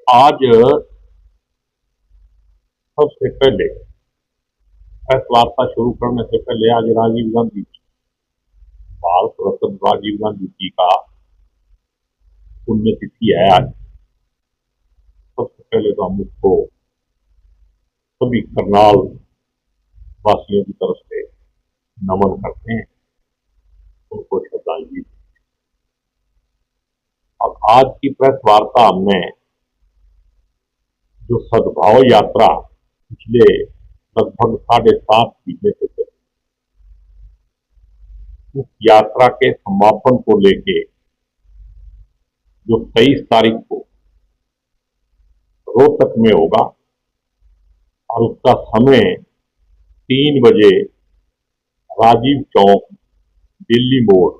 आज सबसे पहले प्रेस वार्ता शुरू करने से पहले आज राजीव गांधी जी, भारत रत्न राजीव गांधी जी का पुण्यतिथि है आज। सबसे पहले तो हम उसको सभी करनाल वासियों की तरफ से नमन करते हैं, उनको श्रद्धांजलि। अब आज की प्रेस वार्ता हमने जो सद्भाव यात्रा पिछले लगभग 7.5 महीने से चली, उस यात्रा के समापन को लेके जो 23 तारीख को रोहतक में होगा और उसका समय 3 बजे राजीव चौक, दिल्ली मोड़,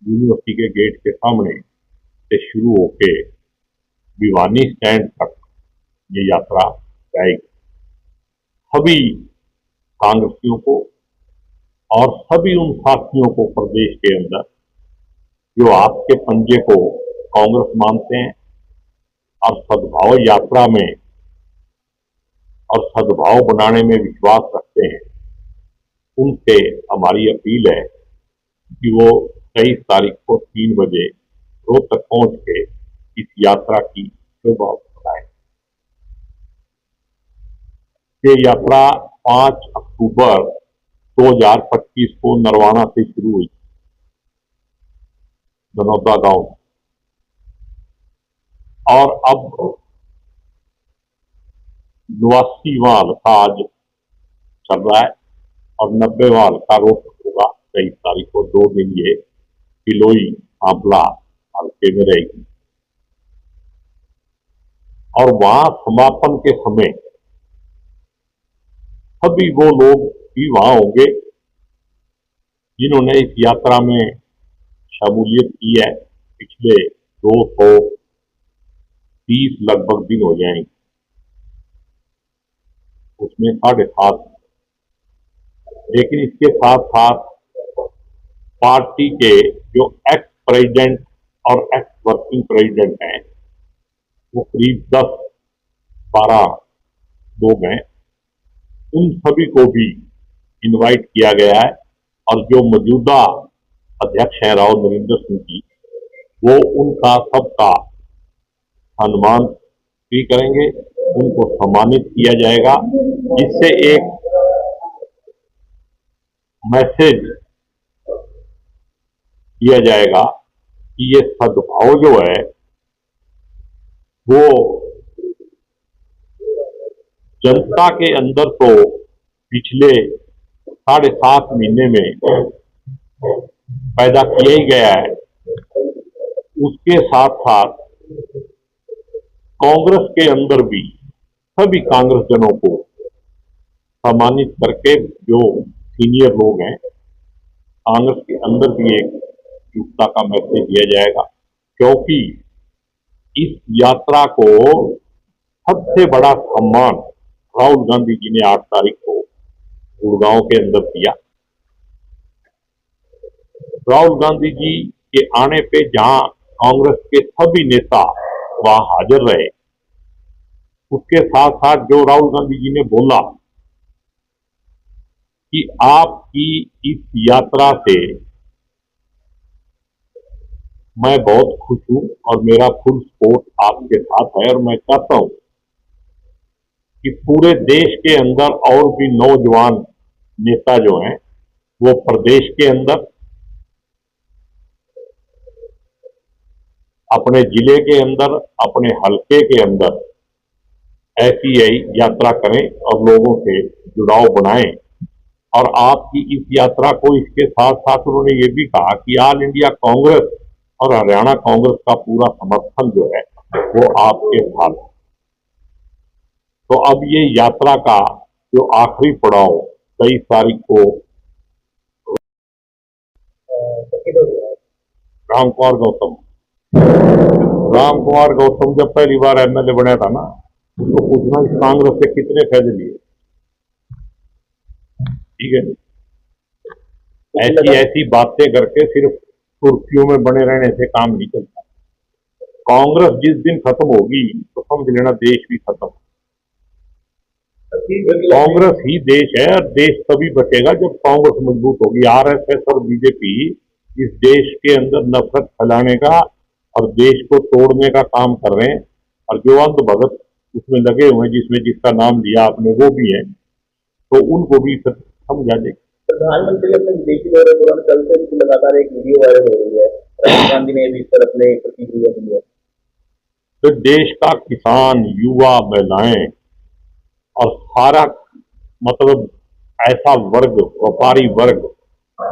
यूनिवर्सिटी के गेट के सामने से शुरू होके भिवानी स्टैंड तक ये यात्रा जाएगी। सभी कांग्रेसियों को और सभी उन साथियों को प्रदेश के अंदर जो आपके पंजे को कांग्रेस मानते हैं और सद्भाव यात्रा में और सद्भाव बनाने में विश्वास रखते हैं, उनसे हमारी अपील है कि वो 23 तारीख को 3 बजे रोहतक पहुंच के इस यात्रा की शोभा बढ़ाएं। ये यात्रा 5 अक्टूबर 2025 को नरवाना से शुरू हुई, जनौदा गांव, और अब 89वां का आज चल रहा है और 90वां का रोहतक होगा 23 तारीख को। 2 दिन ये किलोई आंवला हल्के में रहेगी और वहां समापन के समय सभी वो लोग भी वहां होंगे जिन्होंने इस यात्रा में शमूलियत की है। पिछले 230 लगभग दिन हो जाएंगे, उसमें 7.5। लेकिन इसके साथ साथ पार्टी के जो एक्स प्रेसिडेंट और एक्स वर्किंग प्रेसिडेंट हैं, वो करीब 10-12 लोग हैं, उन सभी को भी इनवाइट किया गया है। और जो मौजूदा अध्यक्ष हैं राव नरेंद्र सिंह जी, वो उनका सबका सम्मान भी करेंगे, उनको सम्मानित किया जाएगा, जिससे एक मैसेज दिया जाएगा कि ये सद्भाव जो है वो जनता के अंदर तो पिछले 7.5 महीने में पैदा किया ही गया है, उसके साथ साथ कांग्रेस के अंदर भी सभी कांग्रेस जनों को सम्मानित करके जो सीनियर लोग हैं कांग्रेस के अंदर भी एक एकता का मैसेज दिया जाएगा। क्योंकि इस यात्रा को सबसे बड़ा सम्मान राहुल गांधी जी ने 8 तारीख को गुड़गांव के अंदर दिया। राहुल गांधी जी के आने पे जहां कांग्रेस के सभी नेता वहां हाजिर रहे, उसके साथ साथ जो राहुल गांधी जी ने बोला कि आपकी इस यात्रा से मैं बहुत खुश हूं और मेरा फुल सपोर्ट आपके साथ है, और मैं चाहता हूं कि पूरे देश के अंदर और भी नौजवान नेता जो हैं वो प्रदेश के अंदर, अपने जिले के अंदर, अपने हलके के अंदर ऐसी यात्रा करें और लोगों से जुड़ाव बनाएं। और आपकी इस यात्रा को इसके साथ साथ उन्होंने ये भी कहा कि ऑल इंडिया कांग्रेस और हरियाणा कांग्रेस का पूरा समर्थन जो है वो आपके साथ है। तो अब ये यात्रा का जो आखिरी पड़ाव 23 तारीख को राम कुमार गौतम जब पहली बार एमएलए बना था ना, तो पूछना इस कांग्रेस से कितने फायदे लिए। ठीक है, ऐसी ऐसी बातें करके सिर्फ कुर्सियों में बने रहने से काम नहीं चलता। कांग्रेस जिस दिन खत्म होगी तो समझ लेना देश भी खत्म। कांग्रेस ही देश है और देश तभी बचेगा जब कांग्रेस मजबूत होगी। आरएसएस और बीजेपी इस देश के अंदर नफरत फैलाने का और देश को तोड़ने का काम कर रहे हैं, और जो अंधभगत उसमें लगे हुए हैं, जिसमें जिसका नाम लिया आपने वो भी है, तो उनको भी फिर समझा देगा। प्रधानमंत्री अपने विदेशी दौरे के दौरान कल से लगातार एक वीडियो वायरल हो रही है। राहुल गांधी ने भी इस पर अपने प्रतिक्रिया दी है। तो देश का किसान, युवा, महिलाएं और सारा मतलब ऐसा वर्ग, व्यापारी वर्ग,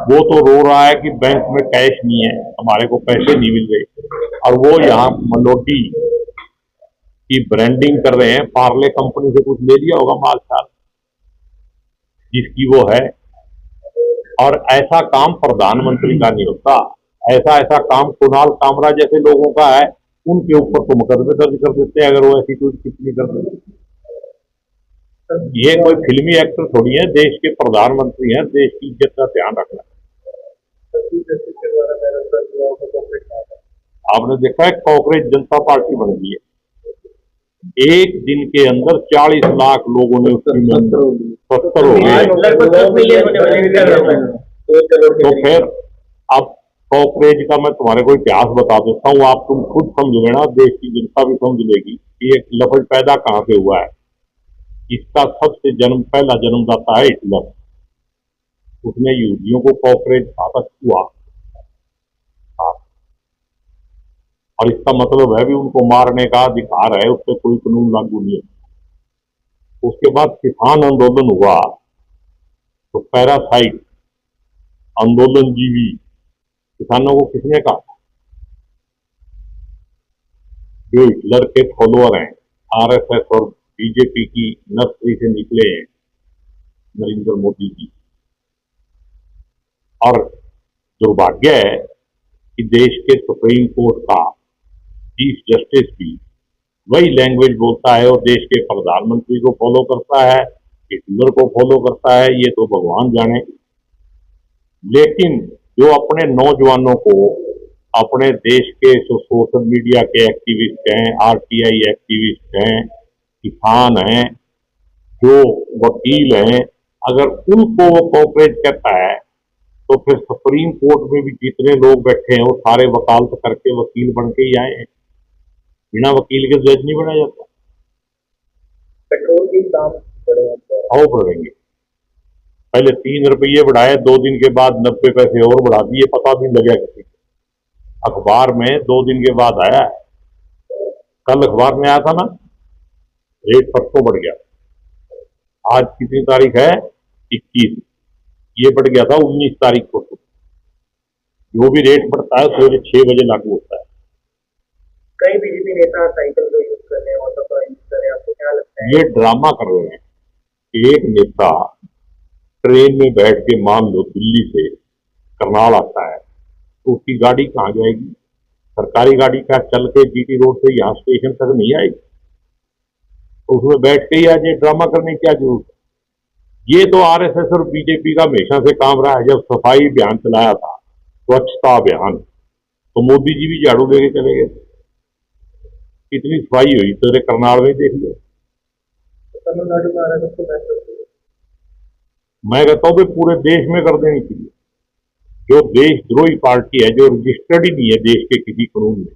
वो तो रो रहा है कि बैंक में कैश नहीं है, हमारे को पैसे नहीं मिल रहे, और वो यहाँ मलोटी की ब्रांडिंग कर रहे हैं। पार्ले कंपनी से कुछ ले लिया होगा माल साल जिसकी वो है, और ऐसा काम प्रधानमंत्री का नहीं होता। ऐसा ऐसा काम कुणाल कामरा जैसे लोगों का है, उनके ऊपर तो मुकदमे दर्ज कर देते हैं अगर वो ऐसी कोई टिप्पणी कर देते। ये कोई फिल्मी एक्टर थोड़ी है, देश के प्रधानमंत्री हैं, देश की इज्जत का ध्यान रखना। आपने देखा है कांग्रेस जनता पार्टी बन गई है, एक दिन के अंदर 40 लाख लोगों ने उसकी 70 हो गए। तो फिर अब कांग्रेस का मैं तुम्हारे को इतिहास बता देता हूँ, आप तुम खुद समझ लेना, देश की जनता भी समझ लेगी कि ये लफड़ पैदा कहां से हुआ है। इसका सबसे पहला जन्मदाता है हिटलर। उसने यहूदियों को कांग्रेस घातक हुआ, और इसका मतलब है भी उनको मारने का अधिकार है, उस पर कोई कानून लागू नहीं है। उसके बाद किसान आंदोलन हुआ तो पैरासाइट आंदोलन जीवी किसानों को किसने कहा? जो हिटलर के फॉलोअर हैं, आरएसएस और बीजेपी की नर्सरी से निकले हैं, नरेंद्र मोदी जी। और दुर्भाग्य है कि देश के सुप्रीम कोर्ट का चीफ जस्टिस भी वही लैंग्वेज बोलता है और देश के प्रधानमंत्री को फॉलो करता है, हिटलर को फॉलो करता है, ये तो भगवान जाने। लेकिन जो अपने नौजवानों को, अपने देश के जो सोशल मीडिया के एक्टिविस्ट हैं, आरटीआई एक्टिविस्ट हैं, किसान हैं, जो वकील हैं, अगर उनको वो कोऑपरेट करता है तो फिर सुप्रीम कोर्ट में भी जितने लोग बैठे हैं वो सारे वकालत करके वकील बन के ही आए हैं। बिना वकील के जज नहीं बना जाता। पेट्रोल के दाम बढ़ेंगे, पहले 3 रुपये बढ़ाए, 2 दिन के बाद 90 पैसे और बढ़ा दिए, पता भी नहीं लगा किसी को। अखबार में 2 दिन के बाद आया है, कल अखबार में आया था ना, रेट परसों बढ़ गया। आज कितनी तारीख है? 21। ये बढ़ गया था 19 तारीख को। जो भी रेट बढ़ता है सवेरे 6 बजे लागू होता है। कई बीजेपी नेता साइकिल का यूज कर रहे हैं, ऑटो का यूज कर रहे हैं, आपको क्या लगता है? ये ड्रामा कर रहे हैं। एक नेता ट्रेन में बैठ के, मान लो दिल्ली से करनाल आता है, तो उसकी गाड़ी कहाँ जाएगी? सरकारी गाड़ी का चल के जीटी रोड से यहाँ स्टेशन तक नहीं आएगी, तो उसमें बैठ के ही आज ये ड्रामा करने की क्या जरूरत है? ये तो आरएसएस और बीजेपी का हमेशा से काम रहा है। जब सफाई अभियान चलाया था, स्वच्छता अभियान, तो मोदी जी भी झाड़ू लेके चले गए। कितनी सफाई हुई तेरे करनाल में देख लो। तमिलनाडु में आरएसएस को बेहतर, मैं कहता हूँ पूरे देश में कर देनी चाहिए। जो देशद्रोही पार्टी है, जो रजिस्टर्ड ही नहीं है देश के किसी कानून में,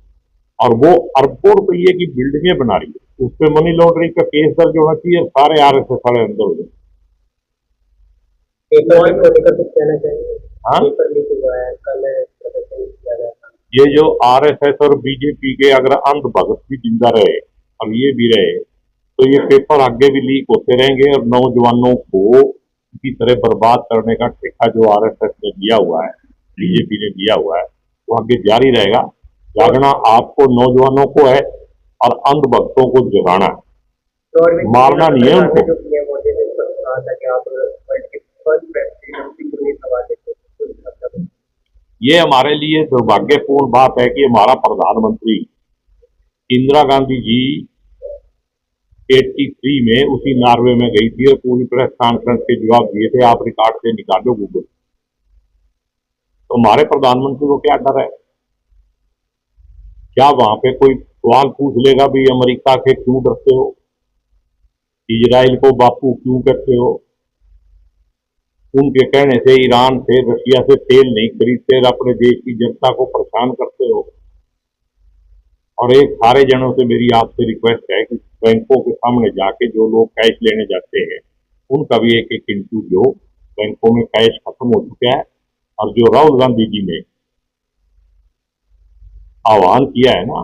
और वो अरबों रुपये की बिल्डिंगें बना रही है, उस पर मनी लॉन्ड्रिंग का केस दर्ज होना चाहिए, सारे आरएसएस वाले अंदर हो जाए। हाँ, ये जो आरएसएस और बीजेपी के अगर अंधभगत भी जिंदा रहे और ये भी रहे, तो ये पेपर आगे भी लीक होते रहेंगे, और नौजवानों को इसी तरह बर्बाद करने का ठेका जो आरएसएस ने दिया हुआ है, बीजेपी ने दिया हुआ है, वो आगे जारी रहेगा। जागना आपको, नौजवानों को है, और अंधभक्तों को जगाना है, मारना नहीं है उनको। ये हमारे लिए दुर्भाग्यपूर्ण बात है कि हमारा प्रधानमंत्री इंदिरा गांधी जी 83 में उसी नॉर्वे में गई थी और पूरी प्रेस कॉन्फ्रेंस के जवाब दिए थे, आप रिकॉर्ड से निकालो गूगल। तो हमारे प्रधानमंत्री को क्या डर है? क्या वहां पे कोई सवाल पूछ लेगा भी अमेरिका से क्यों डरते हो, इजराइल को बापू क्यों कहते हो, उनके कहने से ईरान से रशिया से तेल नहीं खरीदते, अपने देश की जनता को परेशान करते हो। और एक सारे जनों से मेरी आपसे रिक्वेस्ट है कि बैंकों के सामने जाके जो लोग कैश लेने जाते हैं उनका भी एक एक इंटू जो बैंकों में कैश खत्म हो चुका है। और जो राहुल गांधी जी ने आह्वान किया है ना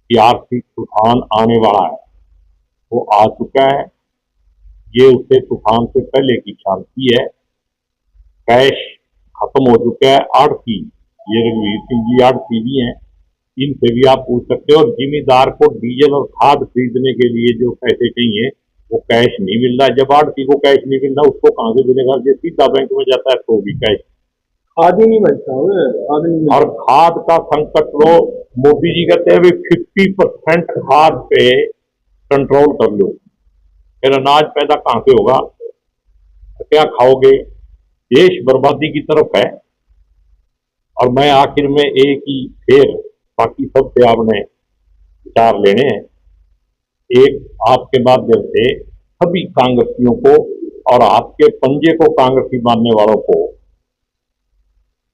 कि आर्थिक तूफान आने वाला है, वो आ चुका है। ये उससे तूफान से पहले की शांति है। कैश खत्म हो चुका है। आड़ती, ये रघुवीर सिंह जी आड़ती भी हैं, इनसे भी आप पूछ सकते हो। और जिम्मेदार को डीजल और खाद खरीदने के लिए जो पैसे चाहिए वो कैश नहीं मिल रहा। जब आड़ती को कैश नहीं मिल रहा उसको कहां से मिलेगा? जो सीधा बैंक में जाता है तो भी कैश, खाद ही नहीं बचता है, खाद ही नहीं और मिलता। खाद का संकट लो। मोदी जी कहते हैं भी 50% खाद पे कंट्रोल कर लो, फिर अनाज पैदा कहां से होगा? क्या खाओगे? देश बर्बादी की तरफ है। और मैं आखिर में एक ही फिर बाकी सबसे आपने विचार लेने हैं। एक आपके माध्यम से सभी कांग्रेसियों को और आपके पंजे को कांग्रेसी मानने वालों को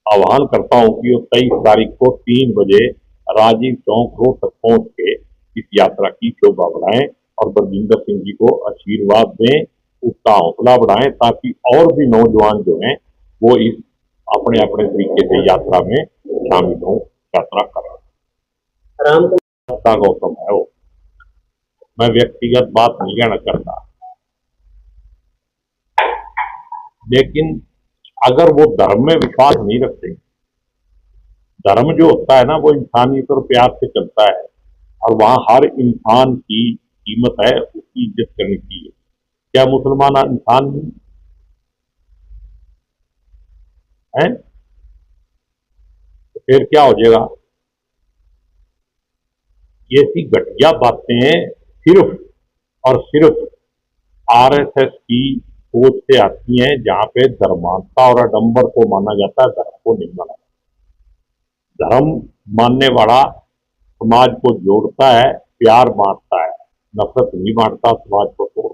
आह्वान करता हूं कि वो 23 तारीख को 3 बजे राजीव चौक रोड तक पहुंच के इस यात्रा की शोभा बढ़ाएं और बरजिंदर सिंह जी को आशीर्वाद दें, उसका हौसला बढ़ाएं, ताकि और भी नौजवान जो हैं वो इस अपने अपने तरीके से यात्रा में शामिल हों, यात्रा करें। राम को सत्ता गौतम है वो, मैं व्यक्तिगत बात नहीं कहना चाहता, लेकिन अगर वो धर्म में विश्वास नहीं रखते, धर्म जो होता है ना वो इंसानियत और प्यार से चलता है, और वहां हर इंसान की कीमत है, उसकी इज्जत करनी चाहिए। क्या मुसलमान इंसान नहीं है? तो फिर क्या हो जाएगा? ये ऐसी घटिया बातें सिर्फ और सिर्फ आरएसएस की सोच से आती हैं, जहां पे धर्मांता और आडंबर को माना जाता है, धर्म को नहीं माना जाता। धर्म मानने वाला समाज को जोड़ता है, प्यार बांटता है, नफरत नहीं बांटता, समाज को तोड़ता है।